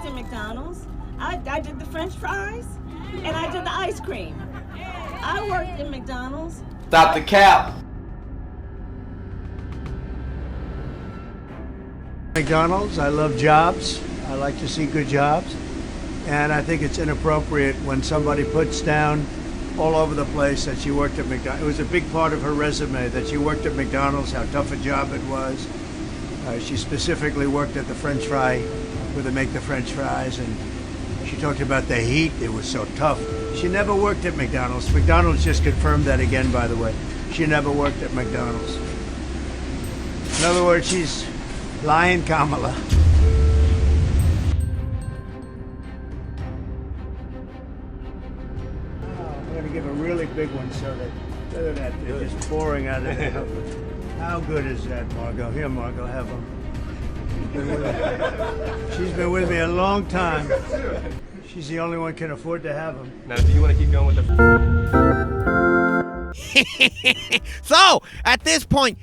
worked at McDonald's. I did the French fries, and I did the ice cream. I worked at McDonald's. Stop the cap. McDonald's, I love jobs. I like to see good jobs. And I think it's inappropriate when somebody puts down all over the place that she worked at McDonald's. It was a big part of her resume that she worked at McDonald's, how tough a job it was. She specifically worked at the French fry, where they make the French fries, and she talked about the heat. It was so tough. She never worked at McDonald's. McDonald's just confirmed that again, by the way. She never worked at McDonald's. In other words, she's lying, Kamala. I'm going to give a really big one so that they're just pouring out of there. How good is that, Margot? Here, Margot, have them. She's been with me a long time. She's the only one can afford to have them. Now, do you want to keep going with the... So, at this point,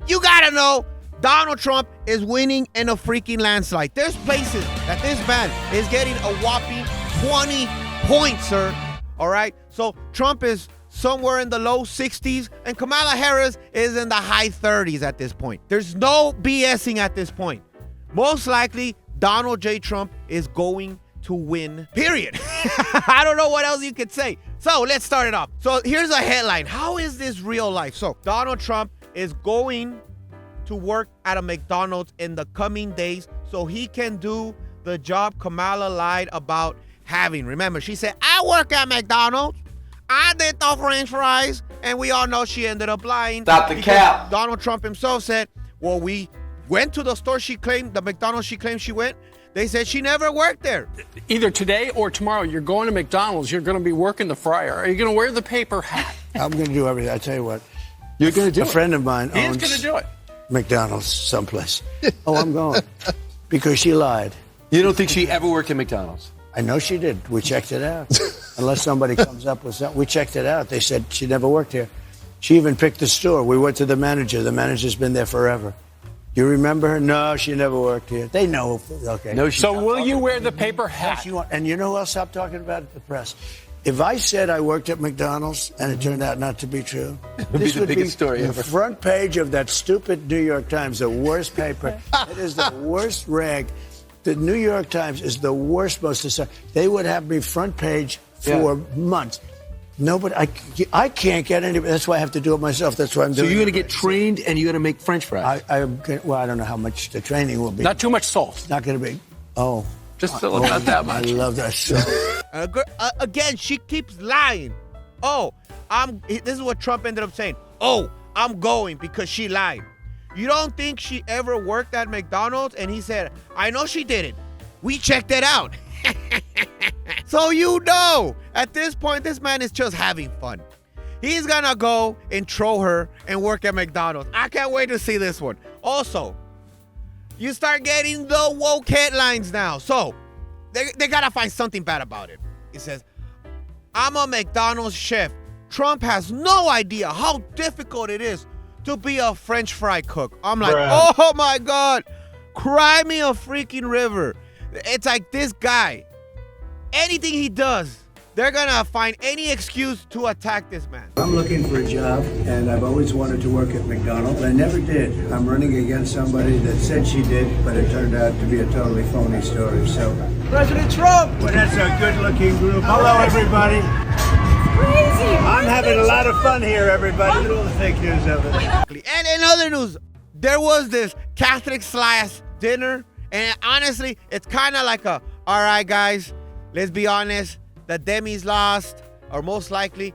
you gotta know Donald Trump is winning in a freaking landslide. There's places that this man is getting a whopping 20 points, sir. All right? So, Trump is somewhere in the low 60s, and Kamala Harris is in the high 30s at this point. There's no BSing at this point. Most likely, Donald J. Trump is going to win, period. I don't know what else you could say. So let's start it off. So here's a headline. How is this real life? So Donald Trump is going to work at a McDonald's in the coming days so he can do the job Kamala lied about having. Remember, she said, I work at McDonald's. I did the French fries. And we all know she ended up lying. Stop the cap. Donald Trump himself said, well, we went to the store she claimed, the McDonald's she claimed she went. They said she never worked there. Either today or tomorrow, you're going to McDonald's. You're going to be working the fryer. Are you going to wear the paper hat? I'm going to do everything. I tell you what. You're going to do it. A friend of mine He's owns going to do it. McDonald's someplace. Oh, I'm going. Because she lied. You don't think she ever worked at McDonald's? I know she did. We checked it out. Unless somebody comes up with something. We checked it out. They said she never worked here. She even picked the store. We went to the manager. The manager's been there forever. You remember her? No, she never worked here. They know. Okay. No, so will you wear the paper hat? And you know who else stopped talking about it? The press. If I said I worked at McDonald's and it turned out not to be true, this would be the biggest story the ever. Front page of that stupid New York Times, the worst paper. It is the worst rag. The New York Times is the worst, most. They would have me front page for months. Nobody, I can't get any. That's why I have to do it myself. That's why I'm doing it. So you're going to get trained and you're going to make French fries? Well, I don't know how much the training will be. Not too much salt. It's not going to be. Oh. Just not that much. I love that show. Again, she keeps lying. Oh, this is what Trump ended up saying. Oh, I'm going because she lied. You don't think she ever worked at McDonald's? And he said, I know she didn't. We checked it out. So you know, at this point, this man is just having fun. He's gonna go and troll her and work at McDonald's. I can't wait to see this one. Also, you start getting the woke headlines now. So they gotta find something bad about it. It says, I'm a McDonald's chef. Trump has no idea how difficult it is to be a French fry cook. I'm like, oh my God, cry me a freaking river. It's like this guy, anything he does, they're gonna find any excuse to attack this man. I'm looking for a job, and I've always wanted to work at McDonald's. I never did. I'm running against somebody that said she did, but it turned out to be a totally phony story. So, President Trump! Well, that's a good-looking group. Hello, everybody. Crazy. I'm having a lot of fun here, everybody. Look at all the fake news of it. And in other news, there was this Catholic dinner, and honestly, it's kind of like all right, guys, let's be honest, the Demis lost, or most likely,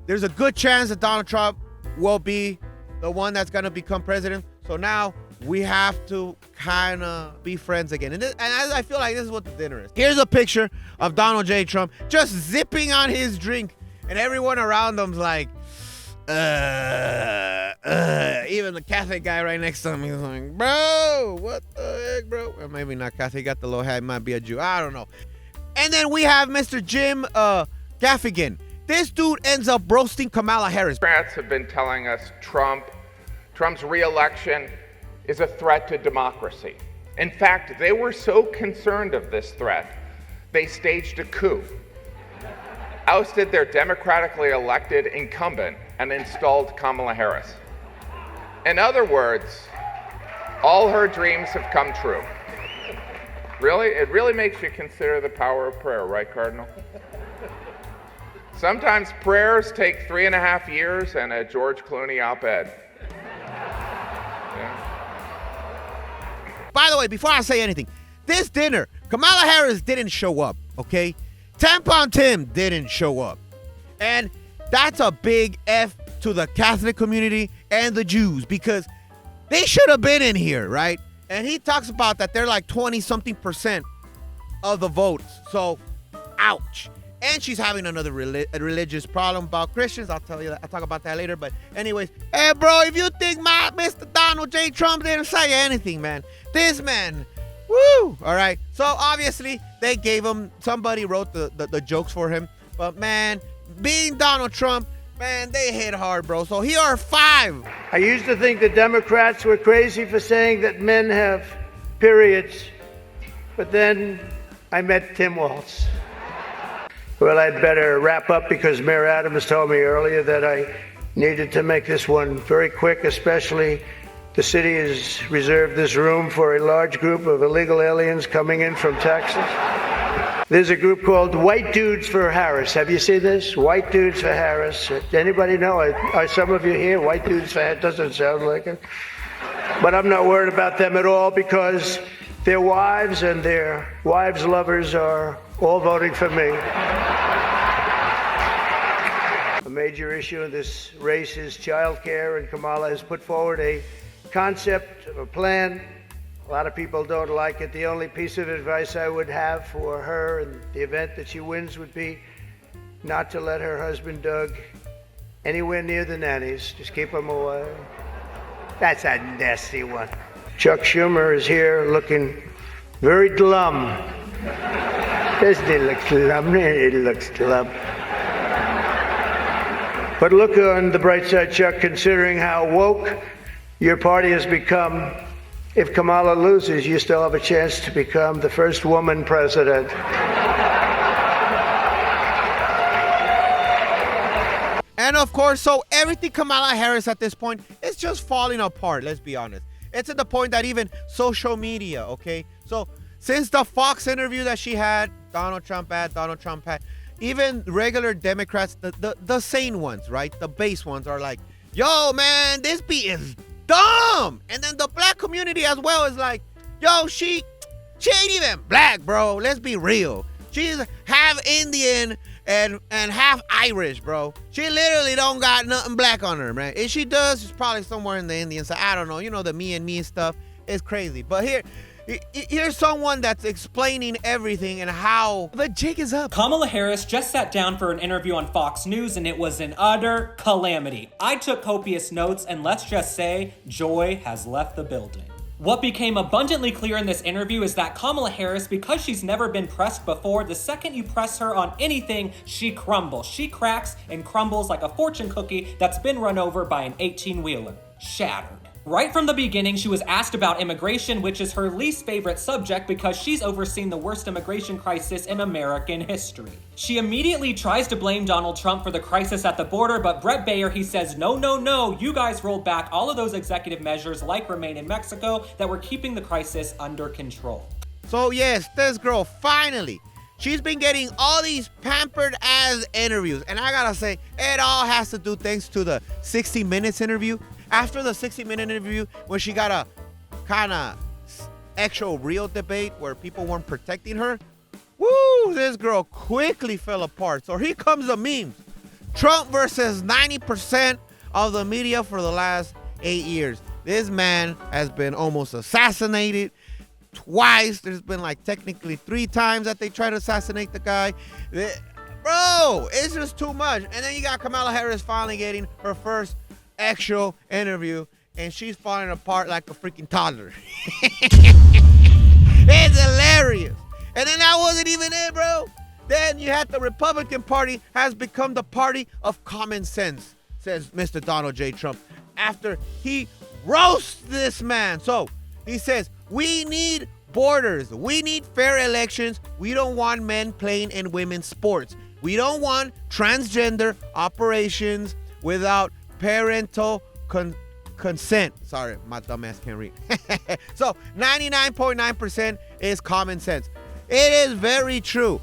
there's a good chance that Donald Trump will be the one that's going to become president. So now we have to kind of be friends again. And I feel like this is what the dinner is. Here's a picture of Donald J. Trump just zipping on his drink, and everyone around him's like, even the Catholic guy right next to him, he's like, bro, what the heck, bro? Or maybe not Catholic, he got the little hat, he might be a Jew, I don't know. And then we have Mr. Jim Gaffigan. This dude ends up roasting Kamala Harris. Democrats have been telling us Trump's re-election is a threat to democracy. In fact, they were so concerned of this threat, they staged a coup, ousted their democratically elected incumbent, and installed Kamala Harris. In other words, all her dreams have come true. Really? It really makes you consider the power of prayer, right, Cardinal? Sometimes prayers take 3.5 years and a George Clooney op-ed. Yeah. By the way, before I say anything, this dinner, Kamala Harris didn't show up, okay? Tampon Tim didn't show up. And that's a big F to the Catholic community and the Jews, because they should have been in here, right? And he talks about that they're like 20-something% of the votes. So, ouch. And she's having another religious problem about Christians. I'll talk about that later. But anyways, hey, bro, if you think Mr. Donald J. Trump didn't say anything, man, this man, woo, all right. So obviously they gave him, somebody wrote the jokes for him. But man, being Donald Trump, man, they hit hard, bro. So here are 5. I used to think the Democrats were crazy for saying that men have periods, but then I met Tim Walz. Well, I'd better wrap up because Mayor Adams told me earlier that I needed to make this one very quick, especially the city has reserved this room for a large group of illegal aliens coming in from Texas. There's a group called White Dudes for Harris. Have you seen this? White Dudes for Harris. Anybody know? Are some of you here? White Dudes for Harris? Doesn't sound like it. But I'm not worried about them at all because their wives and their wives' lovers are all voting for me. A major issue in this race is child care, and Kamala has put forward a concept of a plan. A lot of people don't like it. The only piece of advice I would have for her in the event that she wins would be not to let her husband, Doug, anywhere near the nannies. Just keep them away. That's a nasty one. Chuck Schumer is here looking very glum. Doesn't he look glum? He looks glum. But look on the bright side, Chuck, considering how woke your party has become. If Kamala loses, you still have a chance to become the first woman president. And of course, so everything Kamala Harris at this point is just falling apart, let's be honest. It's at the point that even social media, okay? So since the Fox interview that she had, Donald Trump had, even regular Democrats, the sane ones, right? The base ones are like, yo, man, this beat is dumb. And then the black community as well is like, yo, she ain't even black, bro. Let's be real. She's half Indian and half Irish, bro. She literally don't got nothing black on her, man. If she does, she's probably somewhere in the Indian side. I don't know. You know, the me and me stuff is crazy. But here's someone that's explaining everything and how the jig is up. Kamala Harris just sat down for an interview on Fox News, and it was an utter calamity. I took copious notes, and let's just say joy has left the building. What became abundantly clear in this interview is that Kamala Harris, because she's never been pressed before, the second you press her on anything, she crumbles. She cracks and crumbles like a fortune cookie that's been run over by an 18-wheeler. Shattered. Right from the beginning, she was asked about immigration, which is her least favorite subject because she's overseen the worst immigration crisis in American history. She immediately tries to blame Donald Trump for the crisis at the border, but Brett Baer, he says, no, you guys rolled back all of those executive measures like Remain in Mexico that were keeping the crisis under control. So yes, this girl, finally, she's been getting all these pampered ass interviews. And I gotta say, it all has to do thanks to the 60 Minutes interview. After the 60-minute interview, when she got a kind of actual real debate where people weren't protecting her, woo, this girl quickly fell apart. So here comes the memes. Trump versus 90% of the media for the last 8 years. This man has been almost assassinated twice. There's been like technically 3 times that they tried to assassinate the guy. Bro, it's just too much. And then you got Kamala Harris finally getting her first actual interview, and she's falling apart like a freaking toddler. It's hilarious. And then that wasn't even it, bro. Then you had the Republican Party has become the party of common sense, says Mr. Donald J. Trump, after he roasts this man. So he says, We need borders. We need fair elections. We don't want men playing in women's sports. We don't want transgender operations without parental consent. Sorry, my dumbass can't read. So 99.9% is common sense. It is very true.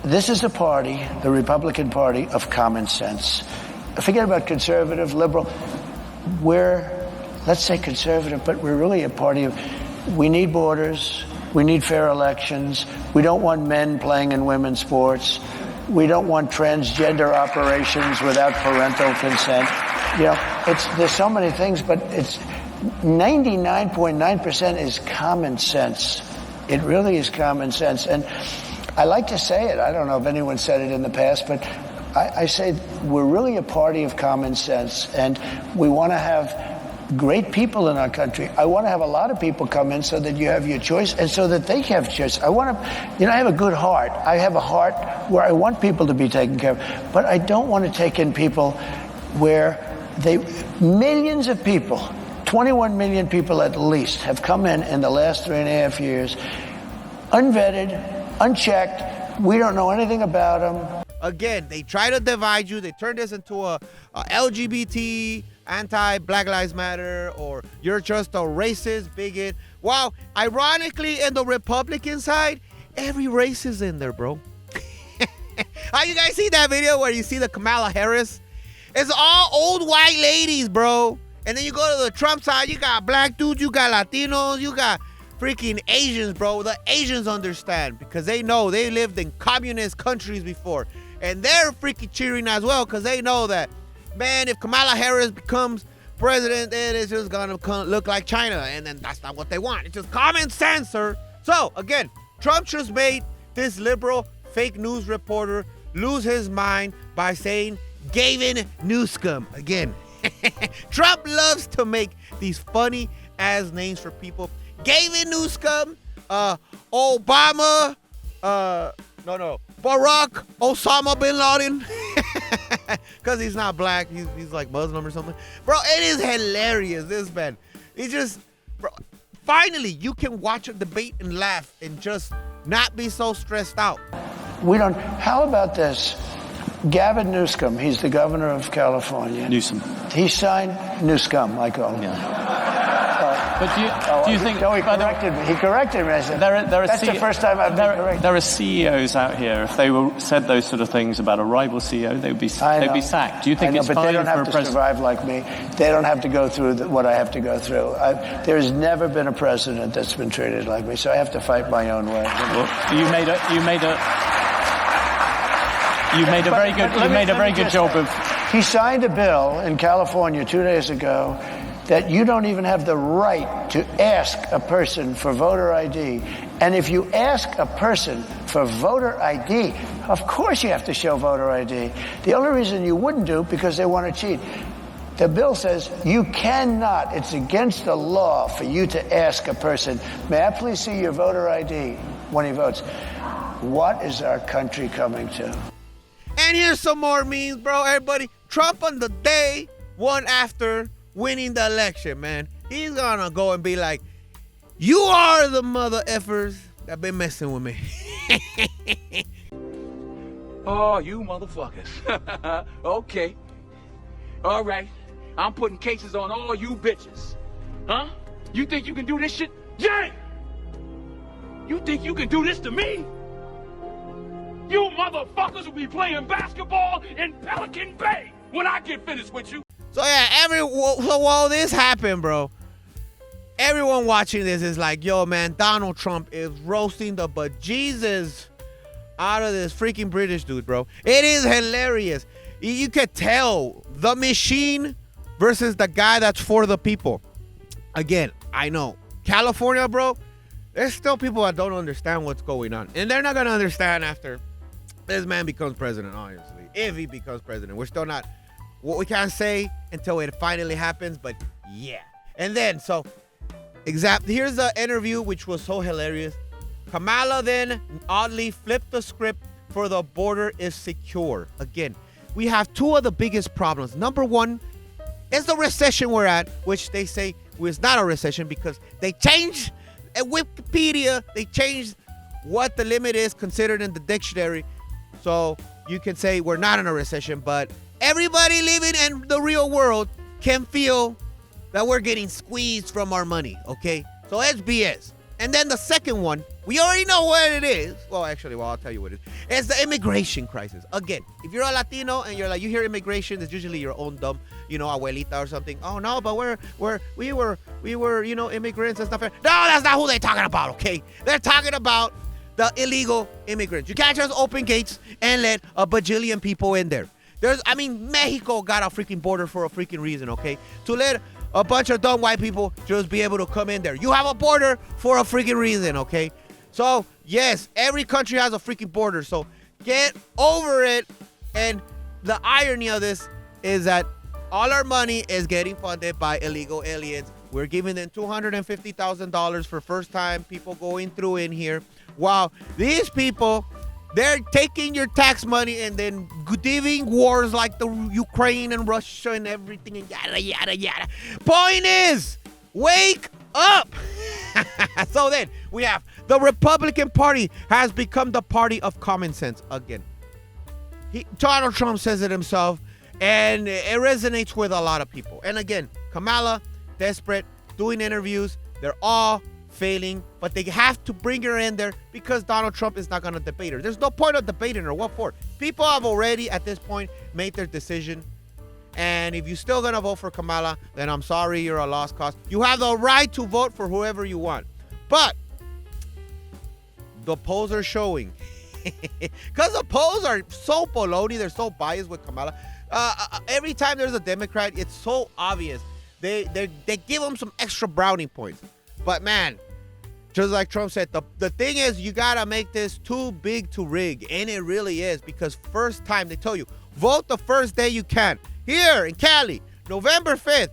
This is the party, the Republican Party, of common sense. Forget about conservative, liberal. We're, let's say conservative, but we're really a party of, we need borders, we need fair elections, we don't want men playing in women's sports, we don't want transgender operations without parental consent. You know, there's so many things, but it's 99.9% is common sense. It really is common sense. And I like to say it. I don't know if anyone said it in the past, but I say we're really a party of common sense, and we want to have great people in our country. I want to have a lot of people come in so that you have your choice and so that they have choice. I want to, you know, I have a good heart. I have a heart where I want people to be taken care of, but I don't want to take in people where millions of people, 21 million people at least, have come in the last 3.5 years, unvetted, unchecked. We don't know anything about them. Again, they try to divide you. They turn this into a LGBT, anti-Black Lives Matter, or you're just a racist bigot. Wow, ironically, in the Republican side, every race is in there, bro. How you guys see that video where you see the KAMALA Harris? It's all old white ladies, bro. And then you go to the Trump side, you got black dudes, you got Latinos, you got freaking Asians, bro. The Asians understand because they know they lived in communist countries before. And they're freaking cheering as well because they know that, man, if Kamala Harris becomes president, then it's just going to look like China. And then that's not what they want. It's just common sense, sir. So, again, Trump just made this liberal fake news reporter lose his mind by saying Gavin Newsom. Again, Trump loves to make these funny-ass names for people. Gavin Newsom, Obama, Barack Osama bin Laden, because he's not black, he's like Muslim or something. Bro, it is hilarious, this man. He just, bro, finally, you can watch a debate and laugh and just not be so stressed out. How about this? Gavin Newsom, he's the governor of California. Newsom. He signed Newsom, I call him. Yeah. But do you think... No, he corrected me. I said, that's the first time I've been corrected. There are CEOs out here. If they said those sort of things about a rival CEO, they'd be sacked. Do you think it's fine for a president? But they don't have to survive like me. They don't have to go through what I have to go through. There's never been a president that's been treated like me, so I have to fight my own way. Well, you made a very good job of... He signed a bill in California 2 days ago that you don't even have the right to ask a person for voter ID. And if you ask a person for voter ID, of course you have to show voter ID. The only reason you wouldn't do, because they want to cheat. The bill says you cannot, it's against the law for you to ask a person, may I please see your voter ID when he votes? What is our country coming to? And here's some more memes, bro. Everybody, Trump on the day one after winning the election, man. He's gonna go and be like, you are the mother effers that been messing with me. Oh, you motherfuckers. Okay. All right. I'm putting cases on all you bitches. Huh? You think you can do this shit? Yeah! You think you can do this to me? You motherfuckers will be playing basketball in Pelican Bay when I get finished with you. So yeah, while this happened, bro, everyone watching this is like, yo, man, Donald Trump is roasting the bejesus out of this freaking British dude, bro. It is hilarious. You could tell the machine versus the guy that's for the people. Again, I know, California, bro, there's still people that don't understand what's going on. And they're not going to understand after this man becomes president, obviously. If he becomes president. We're still not... What we can't say until it finally happens, but yeah. And then, so, here's the interview, which was so hilarious. Kamala then oddly flipped the script for the border is secure. Again, we have two of the biggest problems. Number one is the recession we're at, which they say it's not a recession because they changed at Wikipedia. They changed what the limit is considered in the dictionary. So you can say we're not in a recession, but everybody living in the real world can feel that we're getting squeezed from our money, okay? So it's BS. And then the second one, we already know what it is. Well, actually, I'll tell you what it is. It's the immigration crisis. Again, if you're a Latino and you're like, you hear immigration, it's usually your own dumb, abuelita or something. Oh, no, but we were, immigrants. That's not fair. No, that's not who they're talking about, okay? They're talking about the illegal immigrants. You can't just open gates and let a bajillion people in there. Mexico got a freaking border for a freaking reason, okay? To let a bunch of dumb white people just be able to come in there. You have a border for a freaking reason, okay? So, yes, every country has a freaking border. So, get over it. And the irony of this is that all our money is getting funded by illegal aliens. We're giving them $250,000 for first-time people going through in here. Wow, these people, they're taking your tax money and then giving wars like the Ukraine and Russia and everything and yada, yada, yada. Point is, wake up. So then we have the Republican Party has become the party of common sense again. Donald Trump says it himself, and it resonates with a lot of people. And again, Kamala, desperate, doing interviews. They're all failing, but they have to bring her in there because Donald Trump is not going to debate her. There's no point of debating her. What for? People have already, at this point, made their decision. And if you're still going to vote for Kamala, then I'm sorry, you're a lost cause. You have the right to vote for whoever you want. But the polls are showing. Because the polls are so baloney. They're so biased with Kamala. Every time there's a Democrat, it's so obvious. They give them some extra brownie points. But man, just like Trump said, the thing is you got to make this too big to rig. And it really is, because first time they tell you, vote the first day you can. Here in Cali, November 5th,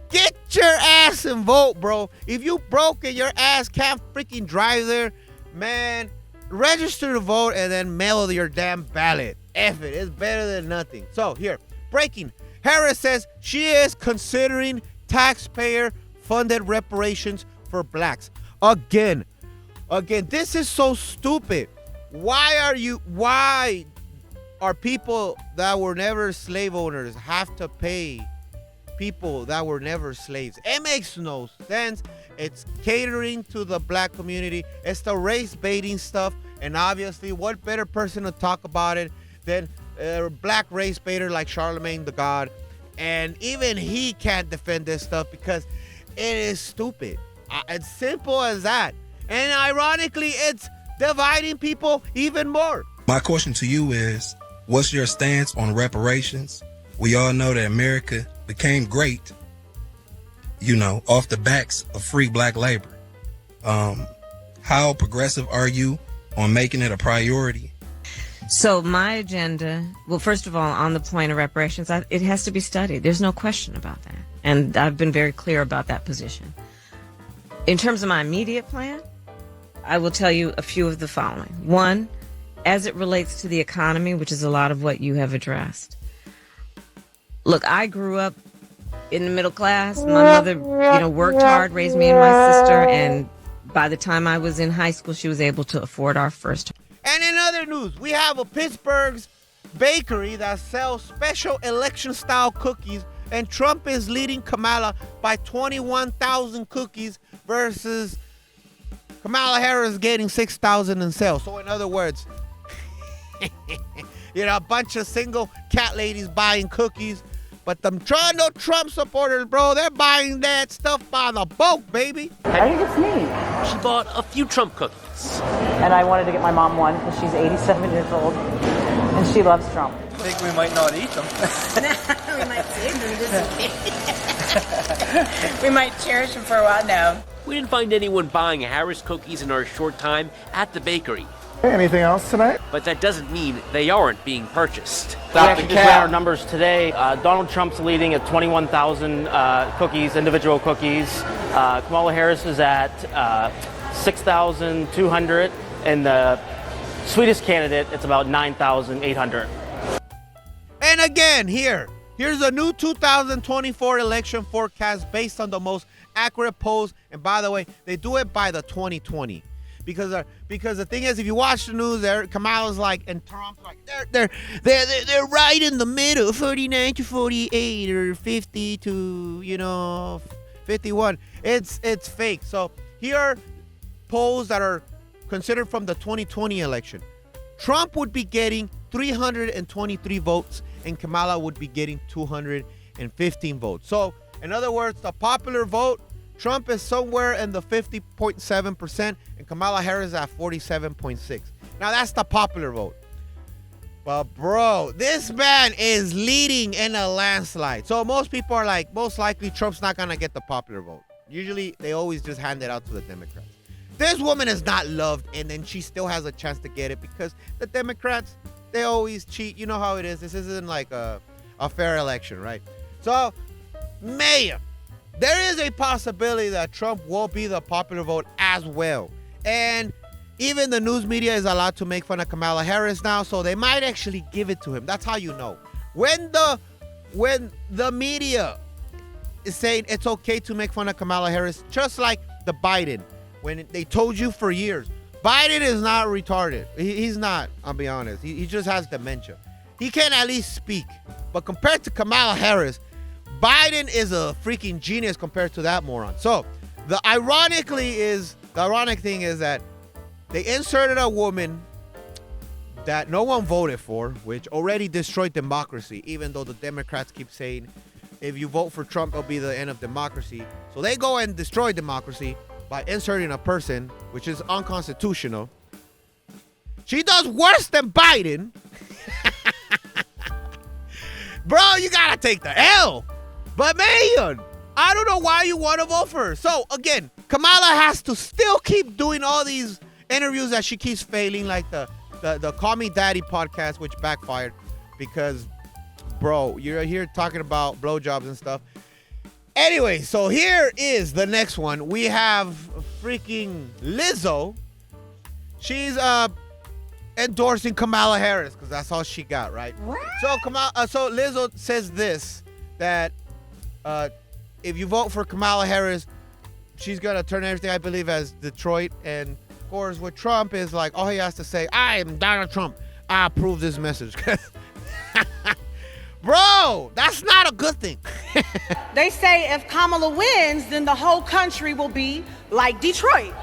get your ass and vote, bro. If you broke and your ass can't freaking drive there, man, register to vote and then mail your damn ballot. F it, it's better than nothing. So here, breaking. Harris says she is considering taxpayer-funded reparations for blacks. Again, this is so stupid. Why are people that were never slave owners have to pay people that were never slaves? It makes no sense. It's catering to the black community. It's the race baiting stuff. And obviously, what better person to talk about it than a black race baiter like Charlemagne the God? And even he can't defend this stuff because it is stupid. It's simple as that. And ironically, it's dividing people even more. My question to you is, what's your stance on reparations? We all know that America became great, off the backs of free black labor. How progressive are you on making it a priority? So my agenda, well, first of all, on the point of reparations, it has to be studied. There's no question about that. And I've been very clear about that position. In terms of my immediate plan, I will tell you a few of the following. One, as it relates to the economy, which is a lot of what you have addressed. Look, I grew up in the middle class. My mother, worked hard, raised me and my sister, and by the time I was in high school, she was able to afford our first home. And in other news, we have a Pittsburgh's bakery that sells special election-style cookies, and Trump is leading Kamala by 21,000 cookies versus Kamala Harris getting 6,000 in sales. So in other words, a bunch of single cat ladies buying cookies, but them Trump supporters, bro, they're buying that stuff by the boat, baby. I think it's neat. She bought a few Trump cookies. And I wanted to get my mom one because she's 87 years old and she loves Trump. I think we might not eat them. We might save them. We might cherish them for a while now. We didn't find anyone buying Harris cookies in our short time at the bakery. Anything else tonight? But that doesn't mean they aren't being purchased. We actually just ran our numbers today. Donald Trump's leading at 21,000 cookies, individual cookies. Kamala Harris is at 6,200, and the sweetest candidate, it's about 9,800. And again, here's a new 2024 election forecast based on the most accurate polls. And by the way, they do it by the 2020. Because the thing is, if you watch the news, Kamala's like, and Trump's like, they're right in the middle, 49 to 48 or 50 to 51. It's fake. So here are polls that are considered from the 2020 election. Trump would be getting 323 votes, and Kamala would be getting 215 votes. So in other words, the popular vote, Trump is somewhere in the 50.7%, and Kamala Harris at 47.6%. Now, that's the popular vote. But, bro, this man is leading in a landslide. So most people are like, most likely Trump's not going to get the popular vote. Usually, they always just hand it out to the Democrats. This woman is not loved, and then she still has a chance to get it because the Democrats, they always cheat. You know how it is. This isn't like a fair election, right? So, Mayor, there is a possibility that Trump will be the popular vote as well. And even the news media is allowed to make fun of Kamala Harris now, so they might actually give it to him. That's how you know. When the media is saying it's okay to make fun of Kamala Harris, just like the Biden, when they told you for years, Biden is not retarded. He's not, I'll be honest. He just has dementia. He can at least speak. But compared to Kamala Harris, Biden is a freaking genius compared to that moron. So the ironic thing is that they inserted a woman that no one voted for, which already destroyed democracy, even though the Democrats keep saying if you vote for Trump, it'll be the end of democracy. So they go and destroy democracy by inserting a person, which is unconstitutional. She does worse than Biden. Bro, you gotta take the L. But man, I don't know why you want to vote for her. So again, Kamala has to still keep doing all these interviews that she keeps failing, like the Call Me Daddy podcast, which backfired because, bro, you're here talking about blowjobs and stuff. Anyway, so here is the next one. We have freaking Lizzo. She's endorsing Kamala Harris because that's all she got, right? So so Lizzo says this, that if you vote for Kamala Harris, she's gonna turn everything, I believe, as Detroit. And of course, with Trump is like, all he has to say, I am Donald Trump. I approve this message. Bro, that's not a good thing. They say if Kamala wins, then the whole country will be like Detroit. Okay?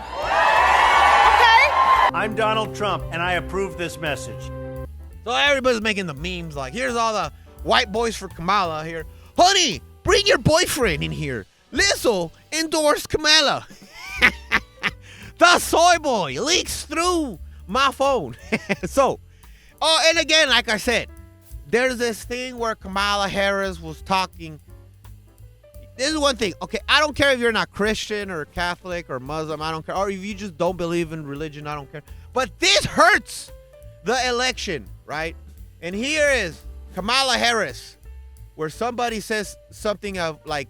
I'm Donald Trump, and I approve this message. So everybody's making the memes like, here's all the white boys for Kamala here. Honey, bring your boyfriend in here. Lizzo endorsed Kamala. The soy boy leaks through my phone. So, and again, like I said, there's this thing where Kamala Harris was talking. This is one thing. Okay, I don't care if you're not Christian or Catholic or Muslim. I don't care. Or if you just don't believe in religion, I don't care. But this hurts the election, right? And here is Kamala Harris, where somebody says something of like,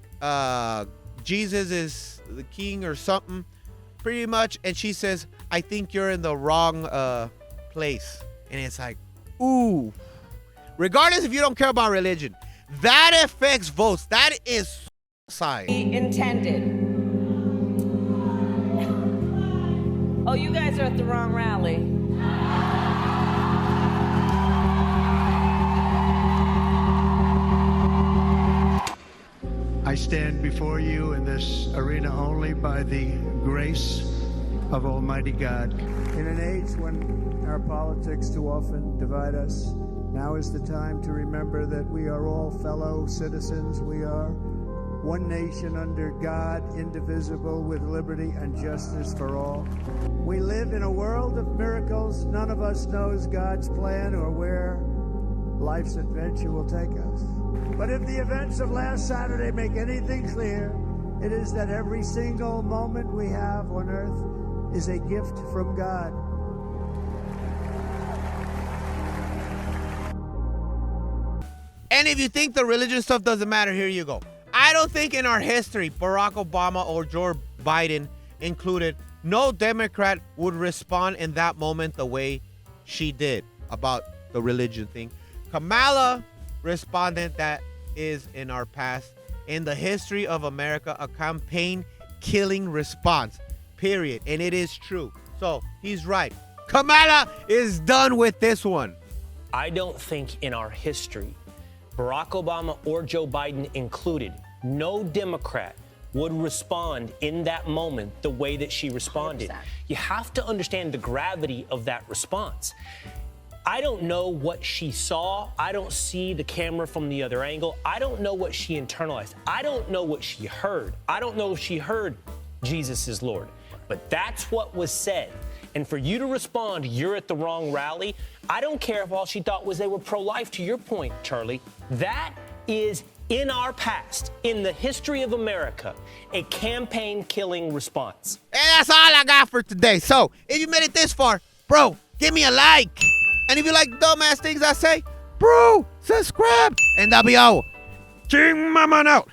Jesus is the king or something, pretty much. And she says, I think you're in the wrong place. And it's like, ooh. Regardless if you don't care about religion, that affects votes. That is suicide. Intended. Oh, you guys are at the wrong rally. I stand before you in this arena only by the grace of Almighty God. In an age when our politics too often divide us, now is the time to remember that we are all fellow citizens. We are one nation under God, indivisible, with liberty and justice for all. We live in a world of miracles. None of us knows God's plan or where life's adventure will take us. But if the events of last Saturday make anything clear, it is that every single moment we have on earth is a gift from God. And if you think the religion stuff doesn't matter, here you go. I don't think in our history, Barack Obama or Joe Biden included, no Democrat would respond in that moment the way she did about the religion thing. Kamala responded. That is in our past. In the history of America, a campaign killing response, period. And it is true. So he's right. Kamala is done with this one. I don't think in our history, Barack Obama or Joe Biden included, no Democrat would respond in that moment the way that she responded. 100%. You have to understand the gravity of that response. I don't know what she saw. I don't see the camera from the other angle. I don't know what she internalized. I don't know what she heard. I don't know if she heard Jesus is Lord. But that's what was said. And for you to respond, you're at the wrong rally. I don't care if all she thought was they were pro-life, to your point, Charlie. That is, in our past, in the history of America, a campaign-killing response. And that's all I got for today. So, if you made it this far, bro, give me a like. And if you like dumbass things I say, bro, subscribe. And that'll be all. Chinmonmon out.